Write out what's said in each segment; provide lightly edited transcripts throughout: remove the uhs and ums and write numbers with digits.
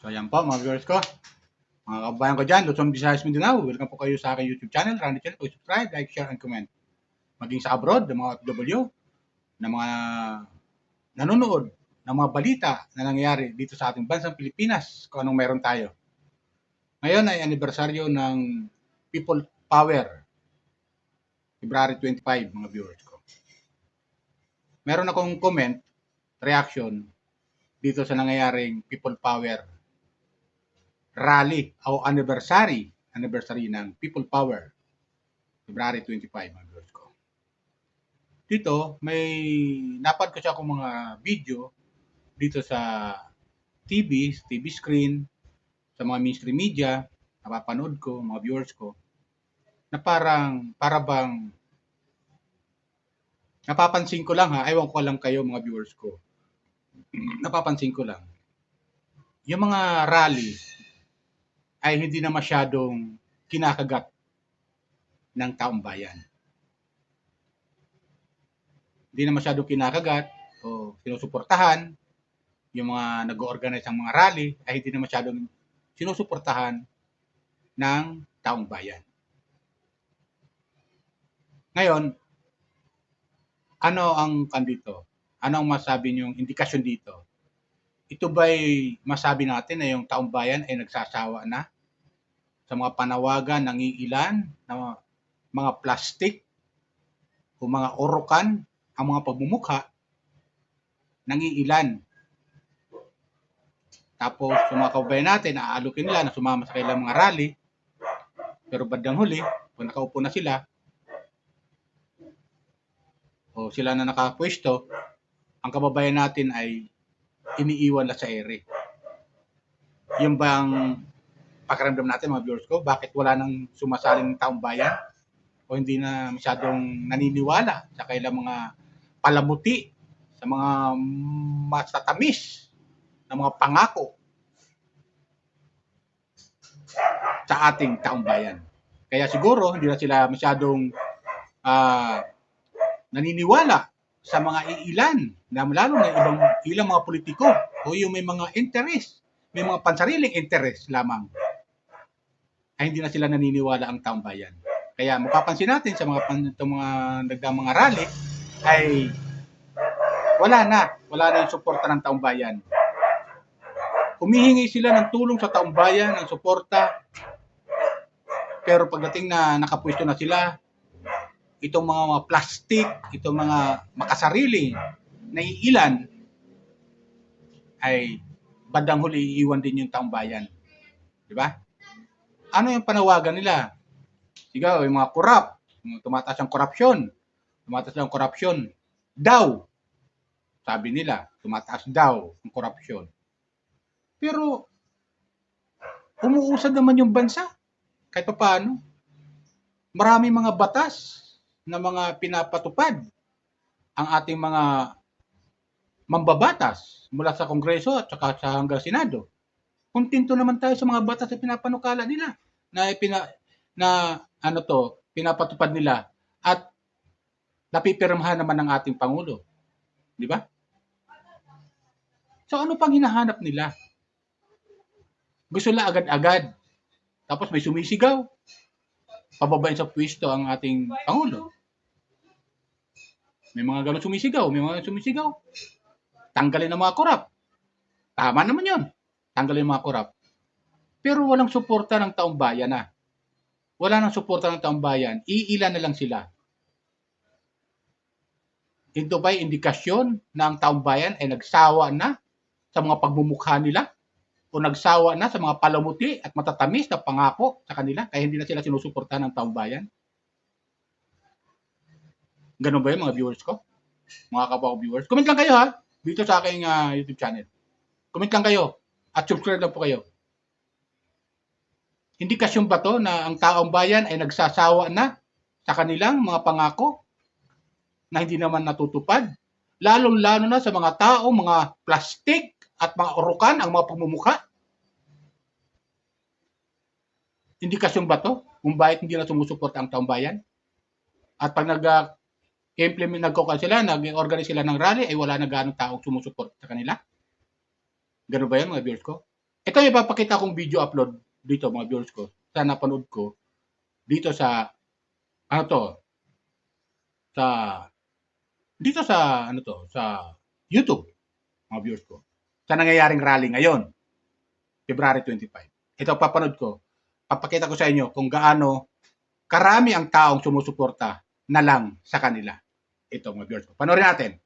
So ayan po mga viewers ko. Mga kabayan ko dyan, Luzon, Visayas, Mindanao. Welcome po kayo sa aking YouTube channel, Randy Channel. Subscribe, like, share, and comment. Maging sa abroad, ng mga OFW, ng mga nanonood, ng mga balita na nangyayari dito sa ating bansang Pilipinas, kung anong meron tayo. Ngayon ay anibersaryo ng People Power, February 25, mga viewers ko. Meron akong comment, reaction, dito sa nangyayaring People Power rally o anniversary ng People Power, February 25, mga viewers ko. Dito, may napad ko siya kung mga video dito sa TV screen, sa mga mainstream media, napapanood ko, mga viewers ko, na para bang, napapansin ko lang ha, ewan ko lang kayo mga viewers ko, napapansin ko lang, yung mga rally ay hindi na masyadong kinakagat ng taong bayan. Hindi na masyadong kinakagat o sinusuportahan. Yung mga nag-organize ng mga rally ay hindi na masyadong sinusuportahan ng taong bayan. Ngayon, ano ang kandito? Ano ang masabi niyong indikasyon dito? Ito ba'y masabi natin na yung taong bayan ay nagsasawa na sa mga panawagan ng iilan na mga plastic o mga orokan, ang mga pagmumukha ng iilan. Tapos sa mga kababayan natin, aalukin nila na sumama sa kailang mga rally. Pero bandang huli, kung nakaupo na sila, o sila na nakapwesto, ang kababayan natin ay iniiwan na sa ere. Yung bang pakiramdam natin mga viewers ko, bakit wala nang sumasaling taong bayan o hindi na masyadong naniniwala sa kailang mga palamuti, sa mga matatamis na mga pangako sa ating taong bayan. Kaya siguro hindi na sila masyadong naniniwala sa mga iilan, na lalo na ilang mga politiko o yung may mga interest, may mga pansariling interest lamang, ay hindi na sila naniniwala ang taong bayan. Kaya mapapansin natin sa mga nagdaang mga rally ay wala na yung suporta ng taong bayan. Humihingi sila ng tulong sa taong bayan, ng suporta, pero pagdating na nakapwesto na sila, itong mga plastic, itong mga makasarili na iilan ay bandang huli iiwan din yung taong bayan. Di ba? Ano yung panawagan nila? Sigaw, yung mga korap, tumataas ang korupsyon. Daw, sabi nila, tumataas daw ang korupsyon. Pero, umuusad naman yung bansa. Kahit pa paano. Maraming mga batas na mga pinapatupad ang ating mga mambabatas mula sa Kongreso at saka sa hanggang Senado. Kontento naman tayo sa mga batas na pinapanukala nila na pinapatupad nila at napipirmahan naman ng ating Pangulo. Di ba? So ano pang hinahanap nila? Gusto nila agad-agad. Tapos may sumisigaw. Pababain sa pwesto ang ating Pangulo. May mga ganun sumisigaw. Tanggalin ang mga korap. Tama naman yun. Tanggalin ang mga korap. Pero walang suporta ng taong bayan na. Wala nang suporta ng taong bayan. Iilan na lang sila. Ito ba'y indikasyon na ang taong bayan ay nagsawa na sa mga pagmumukha nila? O nagsawa na sa mga palamuti at matatamis na pangako sa kanila kaya hindi na sila sinusuportahan ng taong bayan? Ganun ba yun mga viewers ko? Mga kapwa viewers? Comment lang kayo ha, dito sa aking YouTube channel. Comment lang kayo at subscribe lang po kayo. Indikasyon ba to na ang taong bayan ay nagsasawa na sa kanilang mga pangako na hindi naman natutupad? Lalong-lalo na sa mga taong mga plastic at mga urukan ang mga pagmumukha. Indikasyon ba to kung bakit hindi na sumusuporta ang taong bayan? At pag nag-organize sila ng rally, ay wala na ganong taong sumusuporta sa kanila? Ganun ba yan mga viewers ko? Ito yung ipapakita kong video upload dito mga viewers ko sa napanood ko dito sa ano to sa dito sa ano to sa YouTube mga viewers ko sa nangyayaring rally ngayon February 25. Ito papanood ko. Papakita ko sa inyo kung gaano karami ang taong sumusuporta na lang sa kanila. Ito mga viewers ko. Panoorin natin.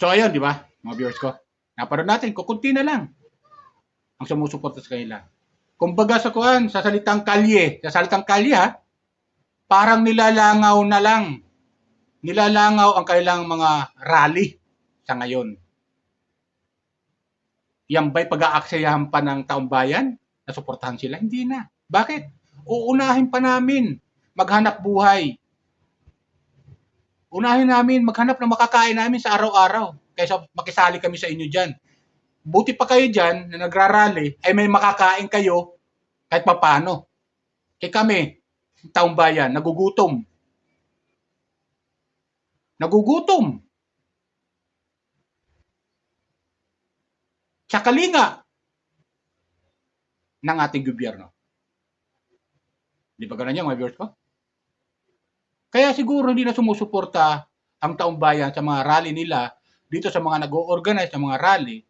So ayun, di ba, mga viewers ko? Napanood natin, kukunti na lang ang sumusuporta sa kanila. Kumbaga sa kuan, sa salitang kalye ha, parang nilalangaw na lang. Nilalangaw ang kailang mga rally sa ngayon. Yan ba'y pag-aaksayahan pa ng taong bayan na suportahan sila? Hindi na. Bakit? Uunahin pa namin maghanap buhay. Unahin namin maghanap ng makakain namin sa araw-araw kaysa makisali kami sa inyo dyan. Buti pa kayo dyan na nagrarally ay may makakain kayo kahit papano. Eh kami, taong bayan, nagugutom. Nagugutom. Sa kalinga ng ating gobyerno. Di ba ganun yan, mga viewers ko? Kaya siguro hindi na sumusuporta ang taong bayan sa mga rally nila dito sa mga nag-o-organize ng mga rally.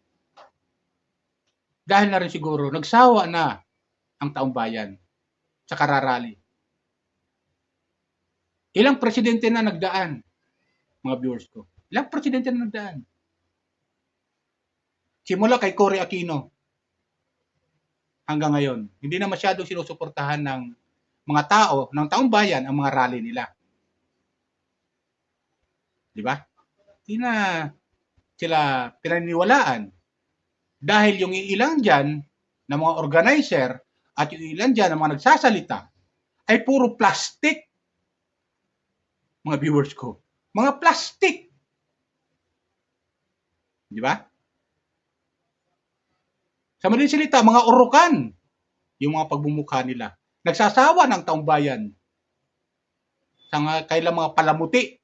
Dahil na rin siguro nagsawa na ang taong bayan sa kararally. Ilang presidente na nagdaan, mga viewers ko? Ilang presidente na nagdaan? Simula kay Cory Aquino hanggang ngayon, hindi na masyadong sinusuportahan ng mga tao, ng taong bayan ang mga rally nila. Di ba? Hindi na sila pinaniniwalaan dahil yung ilan dyan na mga organizer at yung ilan dyan na mga nagsasalita ay puro plastic, mga viewers ko. Mga plastic. Di ba? Sa madaling salita, mga urukan yung mga pagbumukha nila. Nagsasawa ng taong bayan sa kailang mga palamuti.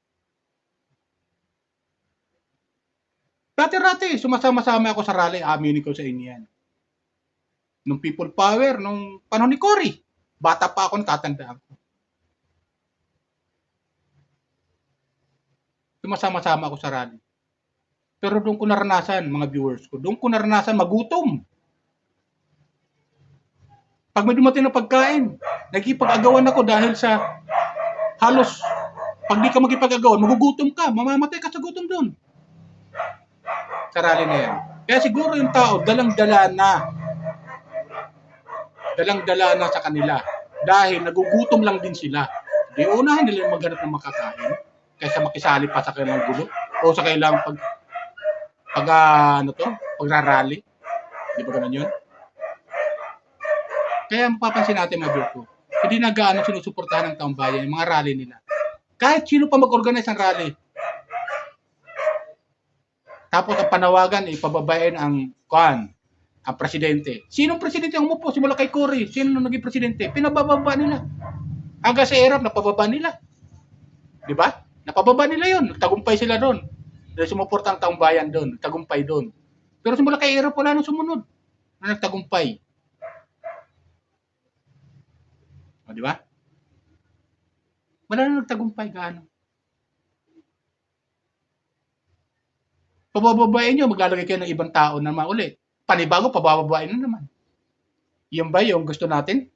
Dati-rati, sumasama-sama ako sa rally, aminin ko sa inyo yan. Nung People Power, nung panahon ni Cory, bata pa ako, tatandaan ko. Sumasama-sama ako sa rally. Pero doon ko naranasan, mga viewers ko, doon ko naranasan magutom. Pag may dumating na pagkain, nagkipag-agawan ako dahil sa halos pag di ka magkipag-agawan, magugutom ka, mamamatay ka sa gutom doon. Sa rally na yan. Kaya siguro yung tao, dalang-dala na sa kanila. Dahil nagugutom lang din sila. Di unahin nila yung maghanap ng makakain kaysa makisali pa sa kanilang gulo o sa kailang pagrarally. Di ba ganun yun? Kaya mapapansin natin mga Virgo, hindi na gaano sinusuportahan ng taong bayan yung mga rally nila. Kahit sino pa mag-organize ng rally. Tapos ang panawagan, ipababain ang presidente. Sinong presidente ang umupo? Simula kay Cory. Sino nung naging presidente? Pinabababa nila. Hanggang sa ERAP, napababa nila. Di ba? Napababa nila yon. Nagtagumpay sila doon. Dahil sumuporta ang taong bayan doon. Nagtagumpay doon. Pero simula kay ERAP, wala nang sumunod na nagtagumpay. O, di ba? Wala nang nagtagumpay gaano. Pabababain nyo, maglalagay kayo ng ibang tao naman ulit. Panibago, pabababain na naman. Yan ba yung gusto natin?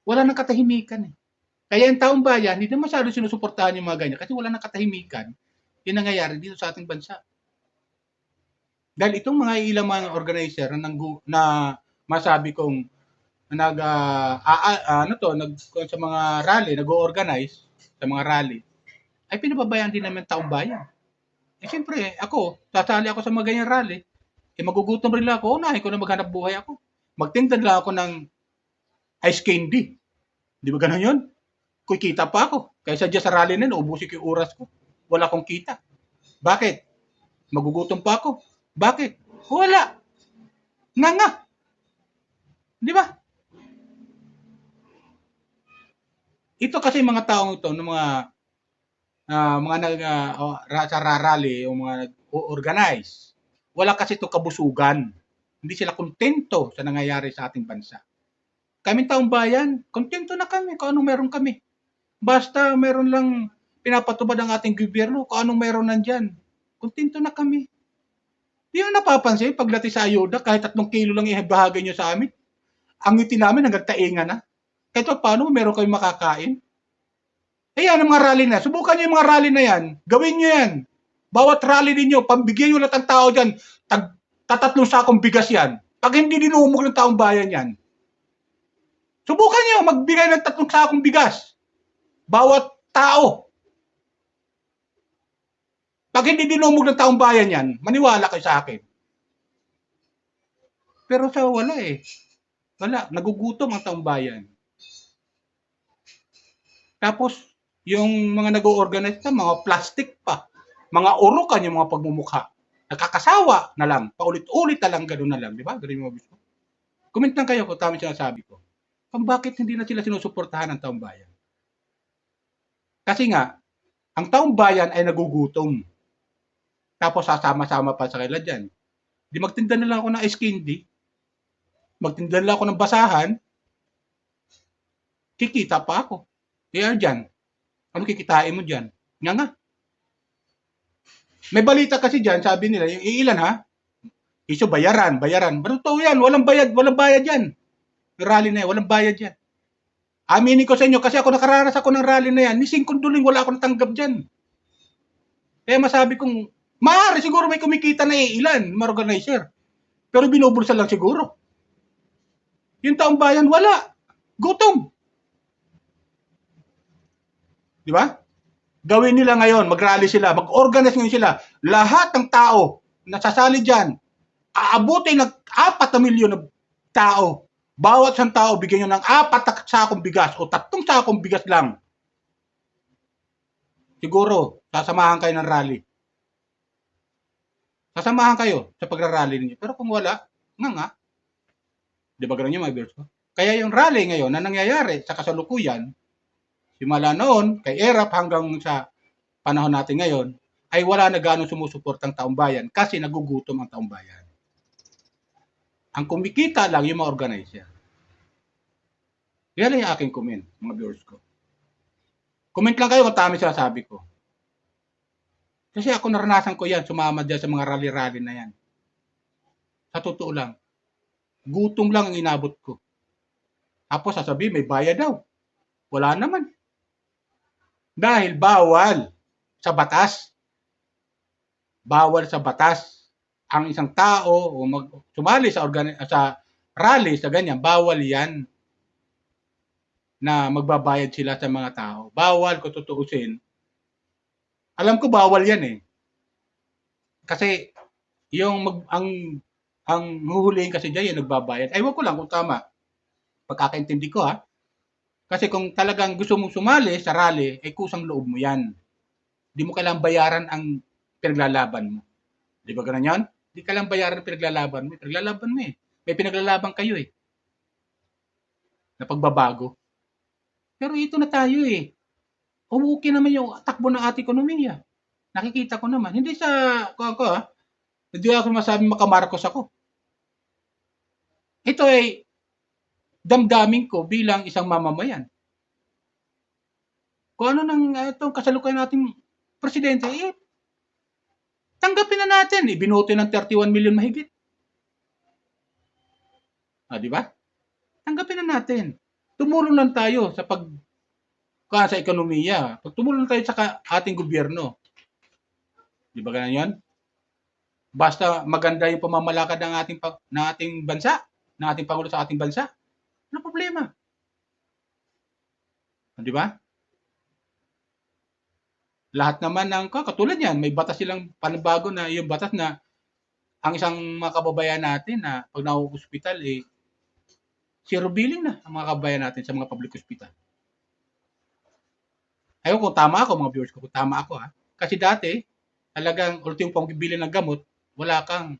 Wala nang katahimikan eh. Kaya yung taong bayan, hindi na masyado sinusuportahan yung mga ganyan kasi wala nang katahimikan yung nangyayari dito sa ating bansa. Dahil itong mga ilang mga organizer na masabi kong sa mga rally, nag-o-organize sa mga rally, ay pinababayaan din namin taong bayan. Eh siyempre, ako, sasali ako sa mga ganyan rally, magugutom rin lang ako, unahin ko na maghanap buhay ako. Magtinda lang ako ng ice candy. Di ba ganun yun? Kita pa ako. Kaysa dyan sa rally na yun, ubusin ko yung oras ko. Wala akong kita. Bakit? Magugutom pa ako. Bakit? Wala. Nga. Di ba? Ito kasi mga taong ito, ng sa rally, yung mga nag-organize, wala kasi ito kabusugan. Hindi sila kontento sa nangyayari sa ating bansa. Kaming taong bayan, kontento na kami kung anong meron kami. Basta meron lang pinapatubad ang ating gobyerno, kung anong meron nandyan. Kontento na kami. Di nyo napapansin, pagdating sa ayuda, kahit 3 kilo lang ibahagay nyo sa amin, ang ngiti namin hanggang tainga na. Kahit paano, meron kayong makakain. Ayan ang mga rally na. Subukan nyo yung mga rally na yan. Gawin nyo yan. Bawat rally ninyo, pambigyan nyo lahat ng tao dyan, tatatlong sakong bigas yan. Pag hindi dinumog ng taong bayan yan. Subukan nyo magbigay ng 3 sakong bigas. Bawat tao. Pag hindi dinumog ng taong bayan yan, maniwala kayo sa akin. Pero sa wala eh. Wala. Nagugutom ang taong bayan. Tapos, yung mga nag-o-organize na, mga plastic pa. Mga urukan yung mga pagmumukha. Nakakasawa na lang. Paulit-ulit na lang, gano'n na lang. Di ba? Ganun yung mga gusto. Comment lang kayo kung tama yung sinasabi ko. Kung bakit hindi na sila sinusuportahan ng taong bayan. Kasi nga, ang taong bayan ay nagugutom. Tapos sasama-sama pa sa kanila dyan. Di magtinda na lang ako ng ice candy. Magtinda na lang ako ng basahan. Kikita pa ako. Kaya dyan. Ano kikitain mo dyan? Nga. May balita kasi dyan, sabi nila, yung ilan ha? Iso bayaran. Totoo yan, walang bayad yan. Yung rally na yan, walang bayad yan. Aminin ko sa inyo, kasi ako nakaranas ako ng rally na yan, ni singkong duling wala ako natanggap dyan. Kaya masabi kong, maaari siguro may kumikita na ilan, mga organizer. Pero binubulsa lang siguro. Yung taong bayan, wala. Gutom. Di ba? Gawin nila ngayon, mag-rally sila, mag-organize ngayon sila. Lahat ng tao na sasali dyan, aabutin ng 4 na milyon na tao. Bawat isang tao, bigyan nyo ng 4 sakong bigas o 3 sakong bigas lang. Siguro, sasamahan kayo ng rally. Sasamahan kayo sa pagrarally ninyo. Pero kung wala, nga. Di ba ganun yung mga viewers ko? Kaya yung rally ngayon na nangyayari sa kasalukuyan, simula noon, kay ERAP hanggang sa panahon natin ngayon, ay wala na gano'ng sumusuportang taong bayan kasi nagugutom ang taong bayan. Ang kumikita lang yung mga organizer. Yan lang yung aking comment, mga viewers ko. Comment lang kayo kung tama yung sabi ko. Kasi ako naranasan ko yan, sumama dyan sa mga rally-rally na yan. Sa totoo lang, gutom lang ang inabot ko. Tapos sasabihin may bayad daw. Wala naman. Dahil bawal sa batas. Bawal sa batas ang isang tao o sumali sa rally sa ganyan, bawal 'yan na magbabayad sila sa mga tao. Bawal kung tutuusin. Alam ko bawal 'yan eh. Kasi yung ang huhulihin kasi diyan yung nagbabayad. Ewan ko lang kung tama. Pagkakaintindi ko ha. Kasi kung talagang gusto mong sumali sa rally, ay kusang loob mo 'yan. Hindi mo kailangang bayaran ang pinaglalaban mo. Di ba ganun yun? Di ka lang bayaran ng pinaglalaban mo. Pinaglalaban mo eh. May pinaglalaban kayo eh. Na pagbabago. Pero ito na tayo eh. Okay naman yung takbo ng ating ekonomiya. Nakikita ko naman. Hindi sa, hindi ako masabing makamarkos ako. Ito ay damdamin ko bilang isang mamamayan. Kung ano nang itong kasalukuyan nating presidente, tanggapin na natin. Binoto ng 31 million mahigit. Di ba? Tanggapin na natin. Tumulong lang tayo sa sa ekonomiya. Pag tumulong tayo sa ating gobyerno. Di ba ganun yun? Basta maganda yung pamamalakad ng ating bansa, ng ating Pangulo sa ating bansa, ano problema? Di ba? Lahat naman ng katulad yan, may batas silang panibago na yung batas na ang isang mga kababayan natin na pag nauospital zero billing na ang mga kababayan natin sa mga public hospital. Ayun kung tama ako mga viewers ko, kung tama ako ha. Kasi dati, talagang ultimo pang bibili ng gamot, wala kang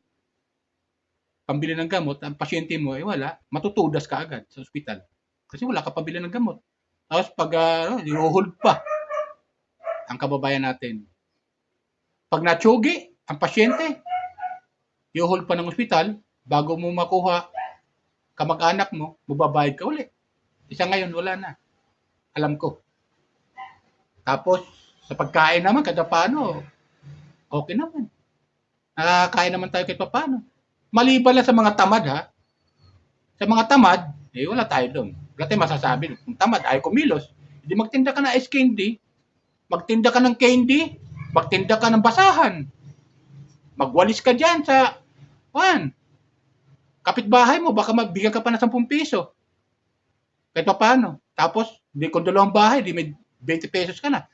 pambili ng gamot, ang pasyente mo wala, matutudas ka agad sa ospital. Kasi wala ka pambili ng gamot. Tapos pag i-hold pa ang kababayan natin. Pag natsugi ang pasyente, i-hold pa ng ospital, bago mo makuha kamag-anak mo, magbabayad ka ulit. Isa ngayon, wala na. Alam ko. Tapos, sa pagkain naman, kada paano, okay naman. Nakakain naman tayo kahit paano. Maliban lang sa mga tamad ha. Sa mga tamad, wala tayo doon. Wala tayong masasabi. Kung tamad, ayaw kumilos. Hindi magtinda ka ng ice candy, magtinda ka ng candy, magtinda ka ng basahan. Magwalis ka dyan sa, kapitbahay mo, baka magbigyan ka pa ng 10 piso. Kahit paano. Tapos, kung dalawang bahay, may 20 pesos ka na.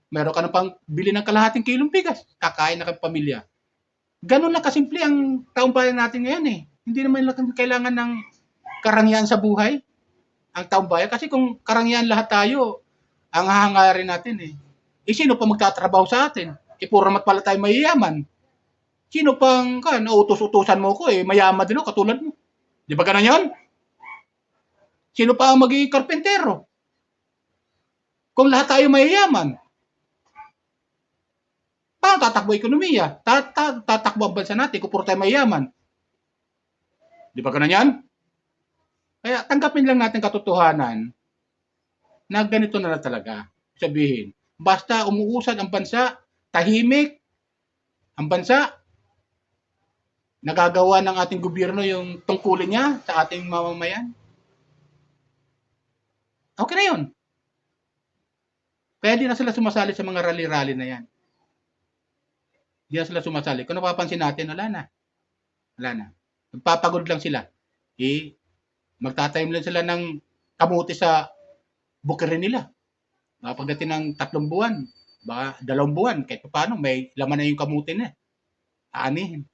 Meron ka na pang bili ng kalahating kilong bigas. Kakain na kang pamilya. Ganun lang kasimple ang taong bayan natin ngayon eh. Hindi naman kailangan ng karangyaan sa buhay ang taong bayan. Kasi kung karangyaan lahat tayo, ang hahangarin natin eh. Sino pa magtatrabaho sa atin? Puro naman pala tayo mayayaman. Sino pang utos-utusan mo ko mayaman din ako katulad mo. Di ba ganun yun? Sino pa ang magiging karpentero? Kung lahat tayo mayayaman, paano tatakbo ekonomiya? Tatakbo ang bansa natin kung puro tayo mayaman. Di ba ganun yan? Kaya tanggapin lang natin katotohanan na ganito na lang talaga. Sabihin, basta umuusad ang bansa, tahimik ang bansa, nagagawa ng ating gobyerno yung tungkulin niya sa ating mamamayan. Okay na yun. Kaya di na sila sumasali sa mga rally-rally na yan. Di na sila sumasali. Kung napapansin natin, wala na. Wala na. Magpapagod lang sila. Magtatanim lang sila ng kamuti sa bukirin nila. Pagdating ng 3 buwan, baka 2 buwan, kahit paano, may laman na yung kamuti na. Aanihin.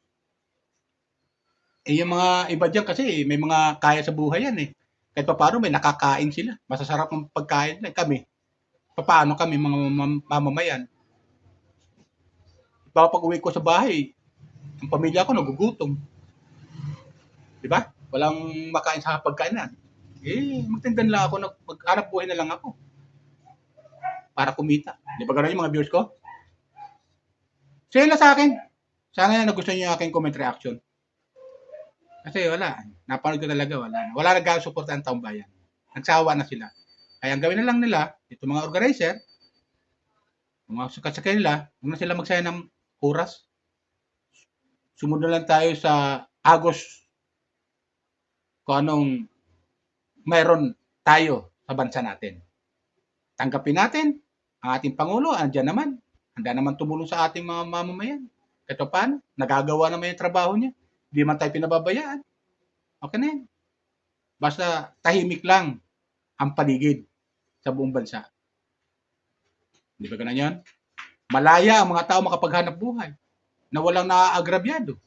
Yung mga iba dyan kasi may mga kaya sa buhay yan eh. Kahit paano may nakakain sila. Masasarap ang pagkain nila. Kami, paano kami mga mamamayan? Baka pag uwi ko sa bahay, ang pamilya ko nagugutom. Di ba? Walang makain sa pagkainan. Magtindan lang ako, mag-hanap buhay na lang ako. Para kumita. Di ba gano'n yung mga viewers ko? So yun lang sa akin. Sana nagustuhan niyo yung aking comment reaction. Kasi wala. Napanood ko talaga, wala. Wala nag-suporta ang taong bayan. Nagsawa na sila. Kaya ang gawin na lang nila, ito mga organizer, mga sakasakay nila, huwag na sila magsaya ng oras. Sumunod na lang tayo sa Agos kung anong mayroon tayo sa bansa natin. Tanggapin natin ang ating Pangulo, andyan naman. Handa naman tumulong sa ating mga mamamayan. Kahit paano, nagagawa naman yung trabaho niya. Hindi man tayo pinababayaan. Okay na yan. Basta tahimik lang ang paligid sa buong bansa. Di ba ganun yan? Malaya ang mga tao makapaghanap buhay na walang naaagrabyado.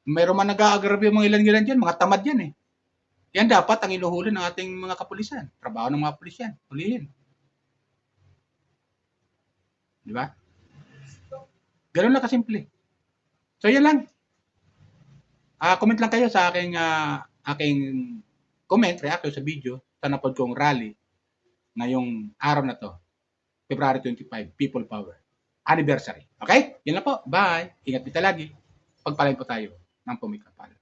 Mayroon man nag-aagrabyo mga ilan-ilan dyan, mga tamad yan eh. Yan dapat ang inuhuli ng ating mga kapulisan. Trabaho ng mga pulis yan. Hulihin. Di ba? Ganun lang kasimple. So yan lang. Comment lang kayo sa aking comment, reaction sa video sa napod kong rally ngayong araw na to. February 25, People Power Anniversary. Okay? Yan lang po. Bye. Ingat kita lagi. Pagpalain po tayo ng pumikapal.